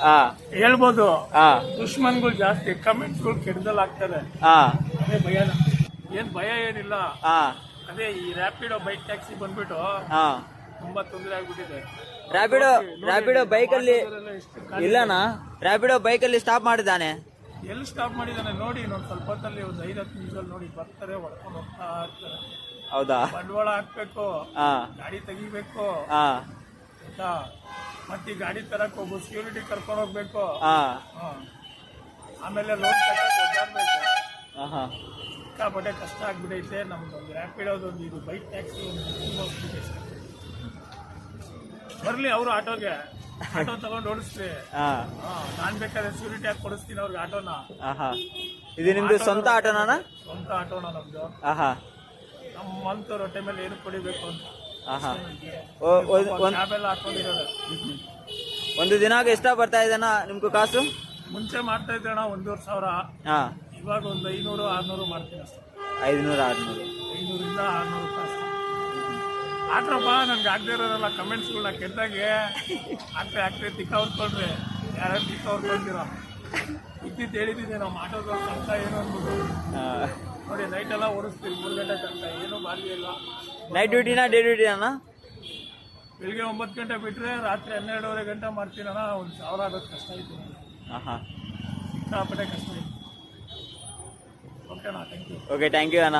ಹಾ ಹೇಳ್ಬೋದು. ಹಾ ದುಶ್ಮನ್ಗಳು ಜಾಸ್ತಿ, ಕಮೆಂಟ್ಸ್ಗಳು ಕೆಟ್ಟದಲ್ಲಿ ಆಗ್ತಾರೆ. ಹಾ ಅದೇ ಭಯ. ಏನ್ ಭಯ ಏನಿಲ್ಲ. ಹಾ ಅದೇ ಈ ರ್ಯಾಪಿಡೋ ಬೈಕ್ ಟ್ಯಾಕ್ಸಿ ಬಂದ್ಬಿಟ್ಟು ಹಾ ತುಂಬಾ ತೊಂದರೆ ಆಗ್ಬಿಟ್ಟಿದೆ. ರ್ಯಾಪಿಡೋ ಬೈಕಲ್ಲಿ ಇಲ್ಲಣ್ಣ, ರ್ಯಾಪಿಡೋ ಬೈಕಲ್ಲಿ ಸ್ಟಾಪ್ ಮಾಡಿದ್ದಾನೆ. ಎಲ್ಲಿ ಸ್ಟಾಪ್ ಮಾಡಿದಾನೆ ನೋಡಿ, ಇನ್ನೊಂದು ಸ್ವಲ್ಪ ಹೊತ್ತಲ್ಲಿ ಒಂದು 5-10 ನಿಮಿಷದಲ್ಲಿ ನೋಡಿ ಬರ್ತಾರೆ, ಹೊಡ್ಕೊಂಡು ಹೋಗ್ತಾ ಇರ್ತಾರೆ. ಹೌದಾ? ಬಂಡವಾಳ ಹಾಕ್ಬೇಕು, ಹಾ ಗಾಡಿ ತೆಗಿಬೇಕು, ಹಾ ಆಯ್ತಾ? ಮತ್ತೆ ಗಾಡಿ ತರಕ್ ಹೋಗು, ಸೆಕ್ಯೂರಿಟಿ ಕರ್ಕೊಂಡು ಹೋಗ್ಬೇಕು. ಹಾ ಆಮೇಲೆ ಲೋನ್ ತಗೊಂಡು ಒದ್ದಾಡ್ಬೇಕು. ಹಾ ಸಿಕ್ಕಾಪಟ್ಟೆ ಕಷ್ಟ ಆಗ್ಬಿಟ್ಟೈತೆ. ನಮ್ದೊಂದು ರ್ಯಾಪಿಡೋದೊಂದು ಇದು ಬೈಕ್ ಟ್ಯಾಕ್ಸಿ ಒಂದು ಬರ್ಲಿ, ಅವರು ಆಟೋಗೆ ಆಟೋ ತಗೊಂಡು ಓಡಿಸ್ಲಿ. ನಾನ್ ಬೇಕಾದ್ರೆ ಸೆಕ್ಯೂರಿಟಿ ಹಾಕಿ ಕೊಡಿಸ್ತೀನಿ ಅವ್ರಿಗೆ ಆಟೋನ. ಇದು ನಿಮ್ದು ಸ್ವಂತ ಆಟೋನ? ಸ್ವಂತ ಆಟೋನ ನಮ್ದು. ನಮ್ಮಂತ ರೊಟ್ಟೆ ಮೇಲೆ ಏನು ಕೊಡಿಬೇಕು ಅಂತ ಕ್ಯಾಬ್ ಎಲ್ಲ ಹಾಕೊಂಡಿರೋದು. ಒಂದು ದಿನಾಗ ಎಷ್ಟ ಬರ್ತಾ ಇದೆನಾ ನಿಮ್ಗೂ ಕಾಸು? ಮುಂಚೆ ಮಾಡ್ತಾ ಇದ್ದೆ ಅಣ್ಣ 1,500. ಇವಾಗ ಒಂದು 500-600 ಮಾಡ್ತೀನಿ ಅಷ್ಟೇ. 500-600 500ರಿಂದ 600 ರೂಪಾಯಿ. ಆಟ್ರಪ್ಪ, ನನ್ಗೆ ಆಗದೆ ಇರೋದಲ್ಲ ಕಮೆಂಟ್ಸ್ಗಳನ್ನ ಕೆಟ್ಟಾಗೆ ಆಗ್ತೇ ತಿಕ್ಕ ಹೊರ್ಕೊಳ್ರಿ. ಯಾರ್ಯಾರು ತಿಕ್ಕ ಹೊರ್ಕೊಳ್ತೀರ ಇದ್ದಿದ್ದು ಹೇಳಿದ್ದೀನಿ. ನಾವು ಆಟೋದ ಅಂತ ಏನು ಅಂದ್ಬಿಟ್ಟು ನೋಡಿ, ನೈಟ್ ಎಲ್ಲ ಓಡಿಸ್ತೀವಿ 3 ಗಂಟೆ ತನಕ, ಏನೂ ಬಾಗಿ ಇಲ್ಲ. ನೈಟ್ ಡ್ಯೂಟಿನಾ ಡೇ ಡ್ಯೂಟಿನ? ಬೆಳಿಗ್ಗೆ 9 ಗಂಟೆ ಬಿಟ್ಟರೆ ರಾತ್ರಿ 12:30 ಗಂಟೆ ಮಾಡ್ತೀನಣ್ಣ. 1,000 ಆಗೋದು ಕಷ್ಟ ಆಯ್ತು. ಸಿಕ್ಕಾಪಟ್ಟೆ ಕಷ್ಟ ಆಯ್ತು. ಓಕೆನಾ? Thank you. Okay, thank you ಅಣ್ಣ.